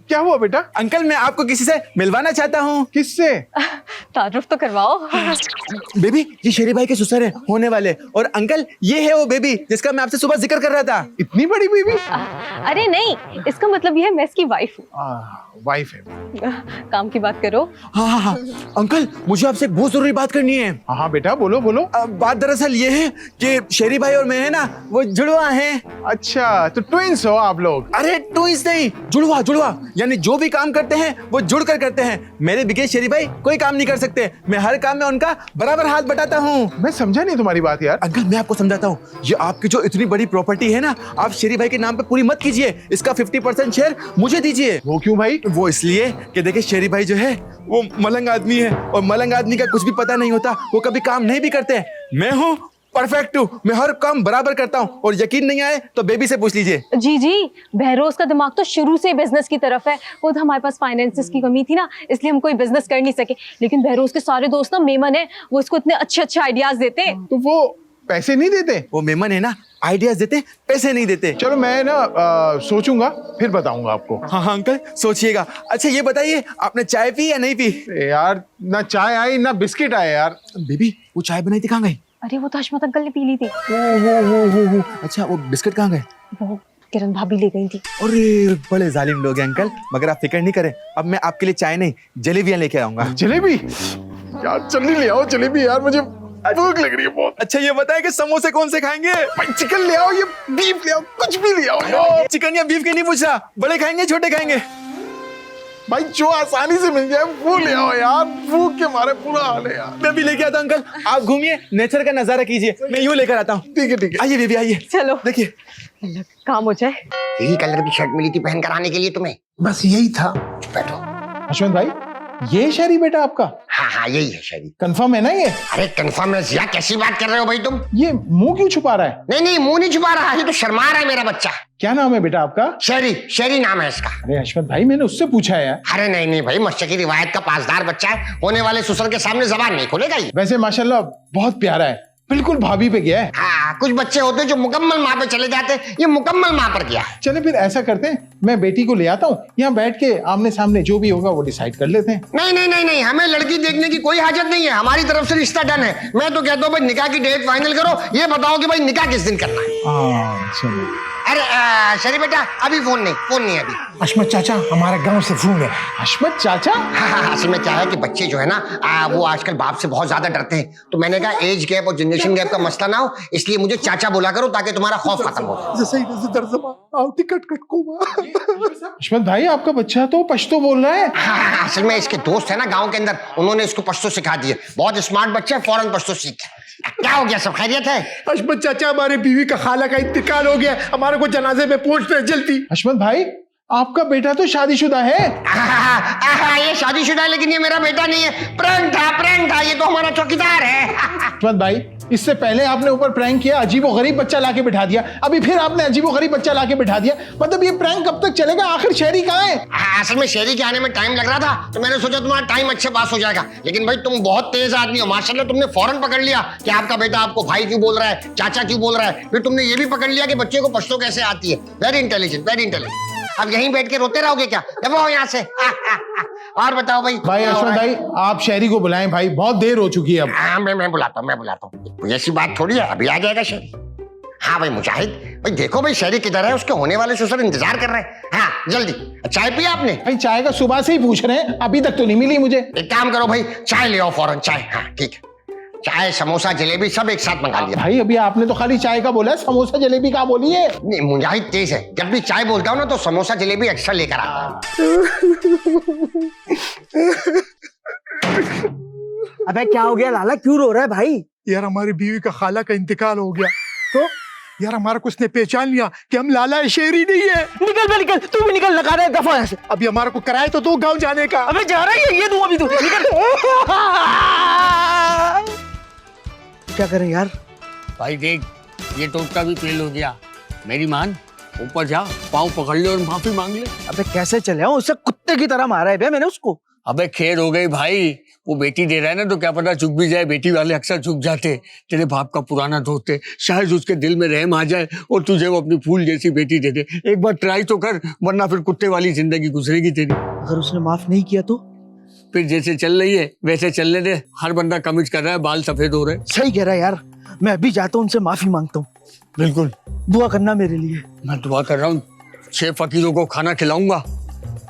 क्या हुआ बेटा? अंकल मैं आपको किसी से मिलवाना चाहता हूँ। किससे? तारुफ तो करवाओ। बेबी ये शेरी भाई के ससुर है होने वाले, और अंकल ये है वो बेबी जिसका मैं आपसे सुबह जिक्र कर रहा था। इतनी बड़ी बीवी? अरे नहीं, इसका मतलब ये है मैं इसकी वाइफ हूँ। वाइफ है। काम की बात करो। हाँ अंकल मुझे आपसे एक बहुत जरूरी बात करनी है। हाँ बेटा बोलो। बात दरअसल ये है कि शेरी भाई और मैं है ना, वो जुड़वा हैं। अच्छा, तो ट्विंस हो आप लोग? अरे ट्विंस नहीं, जुड़वा, यानी जो भी काम करते हैं वो जुड़कर करते हैं। मेरे बिके शेरी भाई कोई काम नहीं कर सकते, मैं हर काम में उनका बराबर हाथ बटाता हूँ। मैं समझा नहीं तुम्हारी बात यार। अंकल मैं आपको समझाता हूँ, ये आपकी जो इतनी बड़ी प्रॉपर्टी है ना, आप शेरी भाई के नाम पे पूरी मत कीजिए, इसका 50% शेयर मुझे दीजिए। वो क्यों भाई? वो इसलिए कि देखिए शेरी भाई जो है वो मलंग आदमी है, और मलंग आदमी का कुछ भी पता नहीं होता, वो कभी काम नहीं भी करते। मैं हूँ परफेक्ट हूँ, मैं हर काम बराबर करता हूँ, और यकीन नहीं आए तो बेबी से पूछ लीजिए। जी, बहरोज का दिमाग तो शुरू से बिजनेस की तरफ है। खुद हमारे पास फाइनेंसेस की कमी थी ना, इसलिए हम कोई बिजनेस कर नहीं सके। लेकिन बहरोज के सारे दोस्त ना मेमन है, वो इसको इतने अच्छे आइडियाज देते हैं। तो वो पैसे नहीं देते? वो मेमन है ना, आइडियाज देते, पैसे नहीं देते। चलो मैं ना सोचूंगा फिर बताऊंगा आपको। हाँ अंकल सोचिएगा। अच्छा ये बताइए, आपने चाय पी या नहीं पी? यार ना चाय आई ना बिस्किट आए यार। बेबी वो चाय बनाई थी कहाँ गई? अरे वो तो हशमत अंकल ने पी ली थी। अच्छा वो बिस्किट कहाँ गए? वो किरण भाभी ले गई थी। अरे बड़े जालिम लोग हैं अंकल, मगर आप फिक्र नहीं करें, अब मैं आपके लिए चाय नहीं जलेबियां लेके आऊंगा। जलेबी? यार जल्दी ले आओ जलेबी यार, मुझे भूख लग रही है बहुत। अच्छा ये बताएं कि समोसे कौन से खाएंगे? भाई चिकन ले आओ, ये बीफ ले आओ, कुछ भी ले आओ यार। चिकन या बीफ के नहीं पूछ रहा, बड़े खाएंगे छोटे खाएंगे? भाई जो आसानी से मिल जाए वो ले आओ यार, भूख के मारे पूरा हाल है यार। मैं भी लेके आता हूं अंकल, आप घूमिए, नेचर का नजारा कीजिए, मैं यूं लेकर आता हूँ। ठीक है ठीक है। आइए बेबी आइए, चलो देखिए। काम हो जाए। यही कलर की शर्ट मिली थी पहन कर आने के लिए तुम्हें। बस यही था। बैठो। अश्वंत भाई, ये शहरी बेटा आपका हाँ हाँ यही है शरीर। कंफर्म है ना ये? अरे कंफर्म है जिया, कैसी बात कर रहे हो भाई तुम? ये मुंह क्यों छुपा रहा है? नहीं नहीं मुंह नहीं छुपा रहा, ये तो शर्मा रहा है मेरा बच्चा। क्या नाम है बेटा आपका? शेरी, शेरी नाम है इसका। अरे अश्वंत भाई, मैंने उससे पूछा है यार। अरे नहीं नहीं भाई, मस्से की रिवायत का पासदार बच्चा है, होने वाले ससुर के सामने जबान नहीं खोलेगा ये। वैसे माशाल्लाह बहुत प्यारा है, बिल्कुल भाभी पे गया है। हाँ कुछ बच्चे होते हैं जो मुकम्मल माँ पे चले जाते हैं, ये मुकम्मल माँ पर गया है। चले फिर ऐसा करते हैं, मैं बेटी को ले आता हूँ, यहाँ बैठ के आमने सामने जो भी होगा वो डिसाइड कर लेते हैं। नहीं नहीं नहीं नहीं, हमें लड़की देखने की कोई हाजत नहीं है, हमारी तरफ से रिश्ता डन है। मैं तो कहता हूँ भाई निकाह की डेट फाइनल करो, ये बताओ कि भाई निकाह किस दिन करना है। हाँ चलो। अरे शरी बेटा अभी फोन नहीं अभी। अश्मत चाचा हमारे गांव से फोन है। अश्वंत चाचा? हाँ असल में क्या है कि बच्चे जो है ना वो आजकल बाप से बहुत ज्यादा डरते हैं, तो मैंने कहा एज गैप और जनरेशन गैप का मसला ना हो, इसलिए मुझे चाचा बोला करो ताकि तुम्हारा खौफ खत्म हो जाए। टिकट अश्वंत भाई, आपका बच्चा तो पश्तो बोल रहा है। हाँ, असल में इसके दोस्त है ना गांव के अंदर, उन्होंने इसको पश्तो सिखा दिए, बहुत स्मार्ट बच्चा है, फौरन पश्तो सीख गया। क्या हो गया, सब खैरियत है? अश्मत चाचा हमारे बीवी का खाला का इंतकाल हो गया, हमारे को जनाजे में पहुंचना है जल्दी। अश्वंत भाई, आपका बेटा तो शादीशुदा है। ये शादीशुदा है लेकिन ये मेरा बेटा नहीं है, प्रैंक था, ये तो हमारा चौकीदार है। अश्वंत भाई, इससे पहले आपने ऊपर प्रैंक किया, अजीबो गरीब बच्चा लाके बिठा दिया, अभी फिर आपने अजीबो गरीब बच्चा लाके बिठा दिया, मतलब ये प्रैंक कब तक चलेगा? आखिर शहरी कहाँ है? असल में शहरी के आने में टाइम लग रहा था, तो मैंने सोचा तुम्हारा टाइम अच्छे पास हो जाएगा, लेकिन भाई तुम बहुत तेज आदमी हो माशाल्लाह, तुमने फौरन पकड़ लिया कि आपका बेटा आपको भाई क्यों बोल रहा है, चाचा क्यों बोल रहा है, फिर तुमने ये भी पकड़ लिया कि बच्चे को पश्तो कैसे आती है। Very intelligent, very intelligent. अब यहीं बैठ के रोते रहोगे क्या? जब आओ यहाँ से। और बताओ भाई। भाई अश्वंत भाई, आप शहरी को बुलाएं भाई, बहुत देर हो चुकी है अब। हाँ मैं बुलाता हूँ, ऐसी बात थोड़ी है, अभी आ जाएगा शहरी। हाँ भाई मुजाहिद भाई, देखो भाई शहरी किधर है, उसके होने वाले ससुर इंतजार कर रहे हैं। हाँ जल्दी, चाय पिया आपने? भाई चाय का सुबह से ही पूछ रहे हैं, अभी तक तो नहीं मिली मुझे। एक काम करो भाई, चाय ले आओ फौरन, चाय। हाँ ठीक है, चाय समोसा जलेबी सब एक साथ मंगा लिया। भाई अभी आपने तो खाली चाय का बोला है, समोसा जलेबी का बोली है। नहीं मुजाहिद तेज है, जब भी चाय बोलता हूँ ना तो समोसा जलेबी एक्स्ट्रा लेकर आता है। अबे क्या हो गया लाला, क्यों रो रहा है भाई? यार हमारी बीवी का खाला का इंतकाल हो गया, तो यार हमारा कुछ ने पहचान लिया कि हम लाला शेरी नहीं है। निकल बे निकल, तू भी निकल, लगा रहा है दफा ऐसे। अभी हमारे को कराए तो दो गांव जाने का। अबे जा रहा है ये तू, अभी तू निकल। क्या करें यार? भाई देख, ये टोटका भी फेल हो गया, मेरी मान, ऊपर जा, पाँव पकड़ ले और माफी मांग ले। अबे कैसे चले आऊं, उससे कुत्ते की तरह मारा है बे मैंने उसको। अबे खैर हो गई भाई, वो बेटी दे रहा है ना, तो क्या पता झुक भी जाए, बेटी वाले अक्सर झुक जाते, तेरे बाप का पुराना दोस्त है, शायद उसके दिल में रहम आ जाए और तुझे वो अपनी फूल जैसी बेटी दे दे। एक बार ट्राई तो कर, वरना फिर कुत्ते वाली जिंदगी गुजरेगी तेरी। अगर उसने माफ नहीं किया तो? फिर जैसे चल रही है वैसे चलने दे, हर बंदा कमिट कर रहा है, बाल सफेद हो रहे हैं। सही कह रहा है यार, मैं अभी जाता हूँ, उनसे माफी मांगता हूँ। बिल्कुल, दुआ करना मेरे लिए। मैं दुआ कर रहा हूँ, 6 फकीरों को खाना खिलाऊंगा,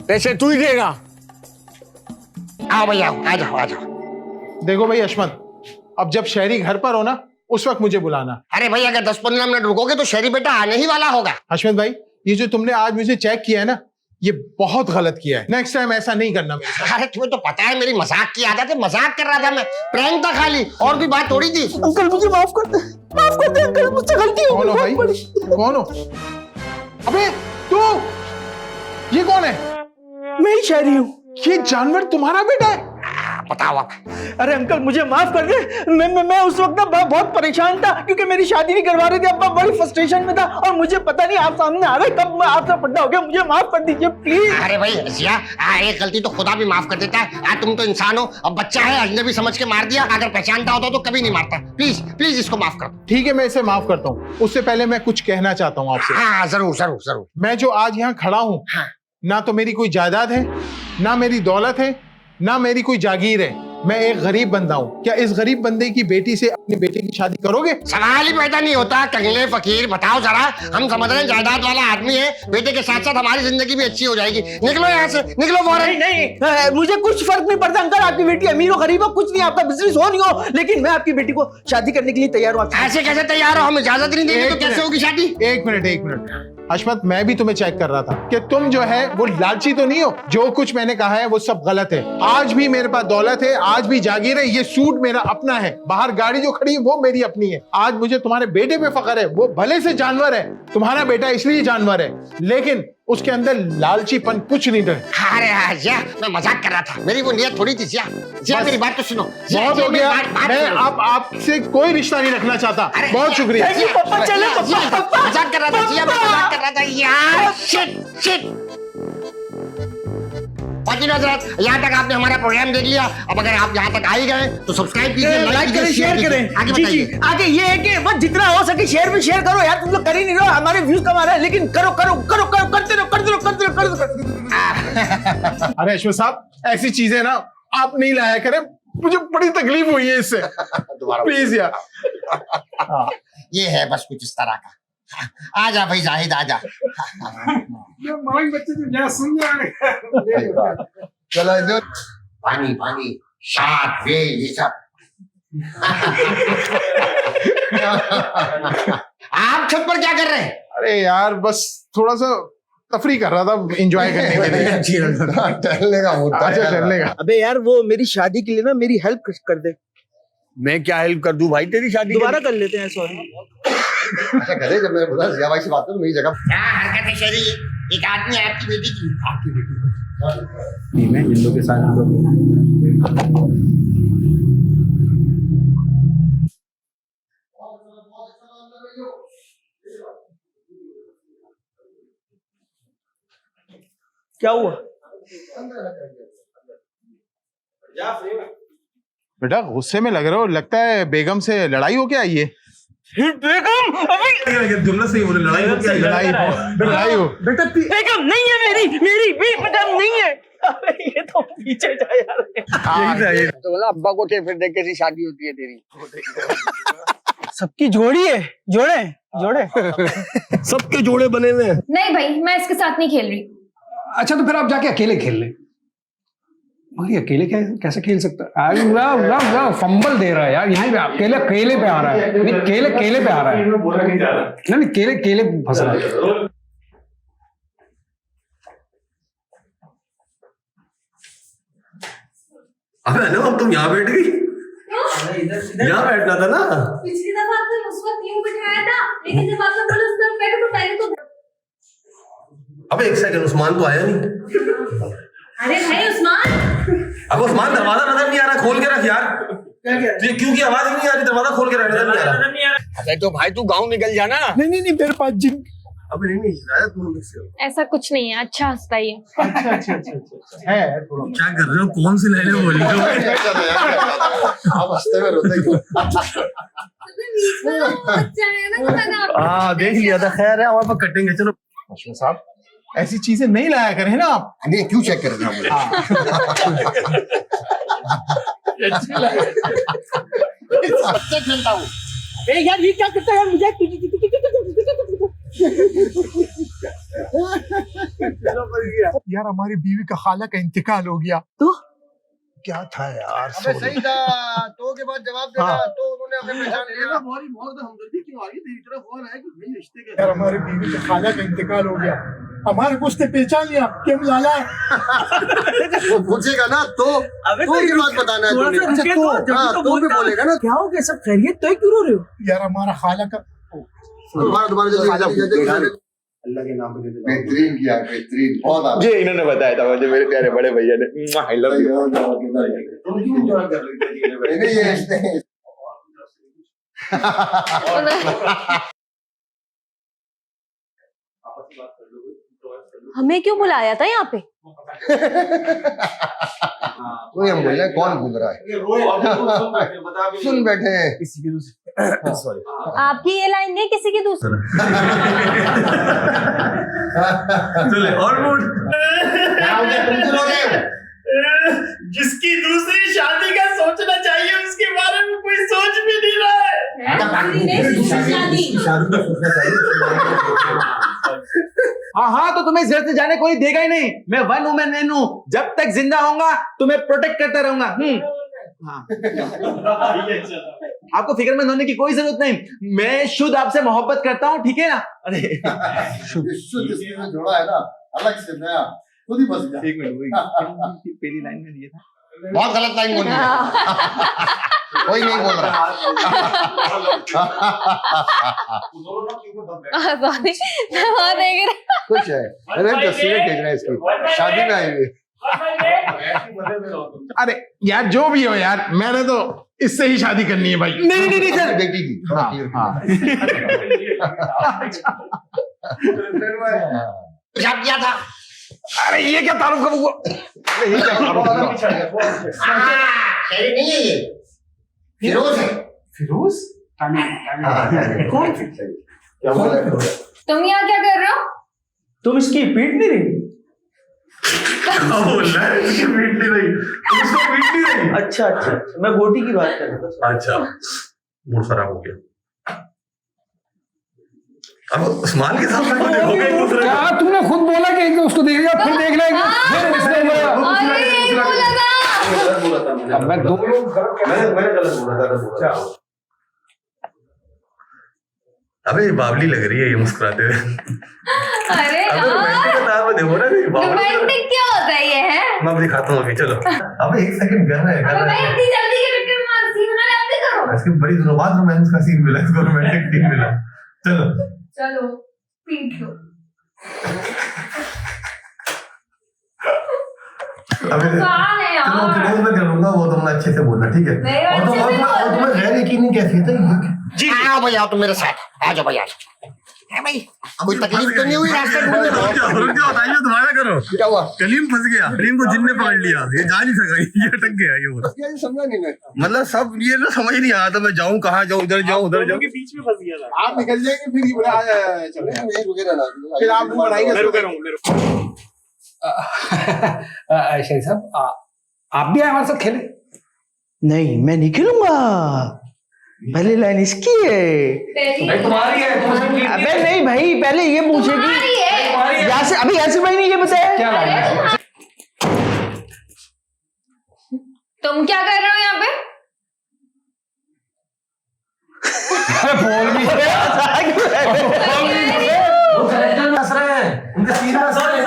पैसे तू ही देगा। आओ भैया, आ जाओ। देखो भाई अश्वंत, अब जब शहरी घर पर हो ना, उस वक्त मुझे बुलाना। अरे भाई अगर 10-15 मिनट रुकोगे तो शहरी बेटा आने ही वाला होगा। अश्वंत भाई, ये जो तुमने आज मुझे चेक किया है ना, ये बहुत गलत किया है, नेक्स्ट टाइम ऐसा नहीं करना मेरे साथ। अरे तुम्हें तो पता है मेरी मजाक की आदत है, मजाक कर रहा था मैं, प्रैंक था खाली, और भी बात थोड़ी थी। अंकल मुझे माफ कर दे अंकल, मुझसे गलती हो गई। कौन हो भाई, कौन हो? अबे तू, ये कौन है? मैं ही शहरी हूँ। ये जानवर तुम्हारा बेटा है? बताओ आप। अरे अंकल मुझे माफ कर दे, मैं उस वक्त ना बहुत परेशान था, क्योंकि मेरी शादी नहीं करवा रहे थे, अब्बा बड़ी फ्रस्ट्रेशन में था, और मुझे पता नहीं आप सामने आ गए, तब मैं आपसे पट्टा हो गया, मुझे माफ कर दीजिए प्लीज। अरे भाई जिया, एक गलती तो खुदा भी माफ कर देता है, तुम तो इंसान हो, अब बच्चा है, अजनबी समझ के मार दिया, अगर पहचानता होता तो कभी नहीं मारता। प्लीज प्लीज इसको माफ कर दो। ठीक है, मैं इसे माफ करता हूँ, उससे पहले मैं कुछ कहना चाहता हूँ आपसे। हाँ जरूर जरूर जरूर। मैं जो आज यहाँ खड़ा हूँ, ना तो मेरी कोई जायदाद है, ना मेरी दौलत है, ना मेरी कोई जागीर है, मैं एक गरीब बंदा हूँ, क्या इस गरीब बंदे की बेटी से अपनी बेटी की शादी करोगे? सवाल ही पैदा नहीं होता। कंगले फकीर, बताओ जरा, हम समझ रहे हैं जायदाद वाला आदमी है, बेटे के साथ साथ हमारी जिंदगी भी अच्छी हो जाएगी। निकलो यहाँ से, निकलो फौरन। नहीं, मुझे कुछ फर्क नहीं पड़ता अंकल, आपकी बेटी अमीर हो गरीब हो कुछ नहीं, आपका बिजनेस हो नहीं हो, लेकिन मैं आपकी बेटी को शादी करने के लिए तैयार हूँ। ऐसे कैसे तैयार हो? हम इजाजत नहीं देंगे तो कैसे होगी शादी? एक मिनट हशमत, मैं भी तुम्हें चेक कर रहा था कि तुम जो है वो लालची तो नहीं हो। जो कुछ मैंने कहा है वो सब गलत है। आज भी मेरे पास दौलत है, आज भी जागीर है, ये सूट मेरा अपना है, बाहर गाड़ी जो खड़ी है वो मेरी अपनी है। आज मुझे तुम्हारे बेटे पे फख्र है, वो भले से जानवर है, तुम्हारा बेटा इसलिए जानवर है, लेकिन उसके अंदर लालचीपन कुछ नहीं रहे। अरे जिया, मैं मजाक कर रहा था, मेरी वो नियत थोड़ी थी। जिया मेरी बात तो सुनो। बहुत हो गया, मैं अब आपसे कोई रिश्ता नहीं रखना चाहता। बहुत शुक्रिया। मजाक कर रहा था जिया, मैं मजाक कर रहा था यार। शिट। यहाँ तक आपने हमारा प्रोग्राम देख लिया। अब अगर आप यहाँ तक आ ही गए तो सब्सक्राइब कीजिए, लाइक करें, शेयर करें। आगे जी बताइए। आगे ये है कि बस जितना हो सके शेयर भी शेयर करो यार, तुम लोग कर ही नहीं रहो, हमारे व्यूज कमा रहे हैं, लेकिन करो करते रहो। अरे अश्वथ साहब, ऐसी चीजें ना आप नहीं लाया करें, मुझे बड़ी तकलीफ हुई है इससे। प्लीज यार। ये है बस कुछ इस तरह का। आजा भाई जाहिद, आजा। चलो इधर पानी शाद वे ये सब। आप छत पर क्या कर रहे हैं? अरे यार बस थोड़ा सा तफरी कर रहा था, एंजॉय करने के लिए। टहलने का होता है। अच्छा, टहलने का। अबे यार वो मेरी शादी के लिए ना मेरी हेल्प कर दे। मैं क्या हेल्प कर दूं भाई तेरी शादी? दोबारा कर लेते हैं, सॉरी। ऐसा करे, जब मैंने बोला जिया भाई से बात करो मेरी जगह। क्या हरकत है शरी? एक आदमी है आपकी बेटी की। मैं इन लोगों के साथ क्या हुआ? बेटा गुस्से में लग रहे हो, लगता है बेगम से लड़ाई हो क्या? ये बेगम दुल्ला से बोले लड़ाई हो क्या? लड़ाई हो बेटा, बेगम नहीं है मेरी बेगम नहीं है। अबे ये तो पीछे जा यार। तो बोला अब्बा को फिर देख कैसी शादी होती है तेरी? सबकी जोड़ी है, जोड़े सबके जोड़े बने हुए हैं। नहीं भाई, मैं इसके साथ नहीं खेल रही। अच्छा तो फिर आप जाके अकेले खेल ले। मगर ये अकेले कैसे खेल सकता है? फंबल दे रहा है यार, यहाँ पे अकेले पे आ रहा है। नहीं केले पे आ रहा है। नहीं केले फंस रहा है। अबे अनु, अब तुम यहाँ बैठ गई? यहाँ बैठना था ना। पिछली दफा आपने उस वक्त यूं बिठाया था, लेकिन जब आपने बोला उस तरफ बैठो तो पहले तो। अबे एक सेकंड, उस्मान तो आया नहीं। अरे भाई उस्मान। अब उस्मान, दरवाजा नजर नहीं आ रहा, खोल के रख यार। तुझे क्यों की आवाज नहीं आ रही? दरवाजा खोल के रख, नजर नहीं आ रहा। अरे तो भाई तू गाँव निकल जाना। नहीं मेरे पास जिन। अबे नहीं तुम ऐसा कुछ नहीं है, अच्छा हंसता ही है। अच्छा है थोड़ा। क्या कर रहे हो? कौन सी लाइनें बोल रहे हो? आप हंसते हुए रोते क्यों? हाँ देख लिया था, खैर है हमारे पास कटेंगे। चलो अश्वथ साहब, ऐसी चीजें नहीं लाया करें ना आप। नहीं क्यों चेक कर रहे हैं बच्चे खेलता हूँ। यार ये क्या करता है यार? मुझे यार हमारी बीवी का खाला का इंतकाल हो गया। तो क्या था यार? सही था, तो के बाद जवाब देना। तो उन्होंने अपने पहचान लिया। यार हमारी बीवी का खाला का इंतकाल हो गया, हमारे को उसने पहचान लिया कि हम लाला है। वो पूछेगा ना तो ये बात बताना है तुम्हें। अच्छा तो भी बोलेगा ना। क्या हो गया? सब खैरियत? तो क्यों रो रहे हो? यार हमारा खाला का दोबारा जल्दी अल्लाह के नाम पे बेहतरीन किया, बेहतरीन बहुत। मुझे इन्होंने बताया था, मुझे मेरे प्यारे बड़े भैया ने। I love you. हमें क्यों बुलाया था यहाँ पे? कोई हम बोल रहे हैं, कौन घूम रहा है? सुन बैठे हैं। किसी की दूसरी आपकी ये लाइन नहीं, किसी की दूसरी। चले और मूड। क्या हो गया? तुम सुनोगे? जिसकी दूसरी शादी का शादी नहीं, दूसरी शादी। हाँ तो तुम्हें घर से जाने कोई देगा ही नहीं। मैं वन वुमन मैन हूँ, जब तक जिंदा होऊंगा तुम्हें प्रोटेक्ट करता रहूंगा। हाँ। आपको फिक्रमंद होने की कोई जरूरत नहीं, मैं शुद्ध आपसे मोहब्बत करता हूँ, ठीक है ना? अरे जोड़ा है ना अलग से नया, खुद ही बस गया। एक मिनट, पहली लाइन में ये था। बहुत गलत लाइन बोली है। कोई नहीं बोल रहा। सॉरी, मैं वहाँ देख रही कुछ है, अरे तस्वीरें खींच रहे हैं इसकी, शादी में आएंगे। अरे यार जो भी हो यार, मैंने तो इससे ही शादी करनी है भाई। नहीं सर, बेटी की। पेशाब किया था। अरे ये क्या तारुफ का वो? ये क्या तारुफ का? शेरी नहीं है ये, फिरोज है। फिरोज? कौन? क्या बोल रहे हो? तुम यहाँ क्या कर रहे हो? तुम इसकी पीट नहीं रही? बोल रहा है इसकी पीट नहीं रही, उसको पीट नहीं रही। अच्छा, मैं गोटी की बात कर रहा था। अच्छा, मूड खराब हो गया। अब उस्मान के साथ हो गए दूसरे। क्या तुमने खुद बोला कि एक उसको देखेगा फिर देख लेगा, फिर इसने बोला। अरे यही बोला था। अब मैं दो मैंने गलत बोला था। अबे ये बावली लग रही है ये मुस्कुराते हुए। अरे यार देखो ना, रोमांटिक क्या होता है ये है? मैं दिखाता हूँ अभी, चलो। अबे एक सेकंड कर रहे हैं, अबे भाई इतनी जल्दी के विक्रम मान सीन वाले आप भी करो। इसके बड़ी दिनों बाद रोमांस का सीन मिला, इसको रोमांटिक सीन मिला। चलो चलो पीट लो। अबे कौन है यार? चलो क्लोज में करूंगा, वो तुमने अच्छे से बोलना, ठीक है? नहीं, और अच्छे से बोल। तुम्हें गैर यकीनी कैफियत है जी आओ भैया, तुम मेरे साथ आ जाओ भैया। है भाई, कोई तकलीफ तो नहीं हुई रास्ते ढूंढने में? रुक जाओ, बताइए दोबारा करो। क्या हुआ? कलीम फंस गया, कलीम को जिन ने पकड़ लिया, ये जा नहीं सका, ये अटक गया। ये बोला ये समझा नहीं मैं। मतलब सब ये ना समझ नहीं आ रहा था, मैं जाऊं कहाँ जाऊं, इधर जाऊं उधर जाऊं। बीच में फंस गया था। आप निकल जाएंगे फिर ये बोले चलो यही रुके रहना। फिर आप वो बनाएंगे। शाही साहब, आप भी आए हमारे साथ खेले? नहीं, मैं नहीं खेलूंगा। पहले लाइन इसकी है। तुम्हारी है। अबे नहीं भाई, पहले ये पूछे तुम्हारी है। यासिर, अभी यासिर भाई ने ये बताया। क्या लाइन है? तुम क्या कर रहे हो यहाँ पे? बोल भी हंस रहे हैं, उनके सीन में हंस रहे हैं।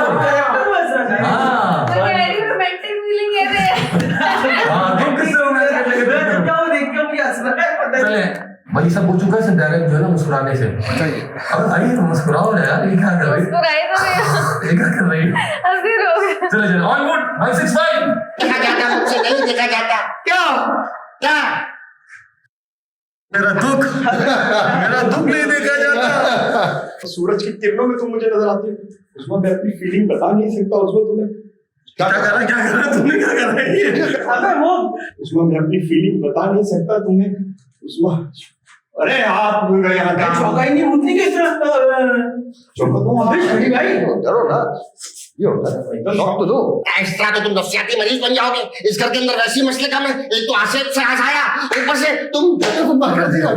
हाँ रोमांटिक फीलिंग है तुम किससे रोमांस करने लगे थे? चले भाई, सब हो चुका है, डायरेक्ट जो है ना मुस्कुराने से। अब आइए मुस्कुराओ ना यार, ये क्या कर रही है? ये क्या कर रही है? चलो चलो, ऑन गुड, 565। देखा जाता मुझसे नहीं देखा जाता। क्यों? क्या? मेरा दुख नहीं देखा जाता। सूरज की किरणों में तुम मुझे नजर आती हो, उसमें मैं अपनी फीलिंग बता नहीं सकता। उसमें तुम्हें क्या कर रहा है तुमने, क्या कर रही है? उसमें मैं अपनी फीलिंग बता नहीं सकता तुम्हें। उसमें अरे आप यहाँ चौका ही नहीं उठनी कैसे? डरो ना, ये होता है। शौक तो दो। एक्स्ट्रा तो तुम नफसियाती मरीज बन जाओगे। इस घर के अंदर वैसी मसले कम है, एक तो आसिफ से आया, ऊपर से तुम तुम बात करती हो।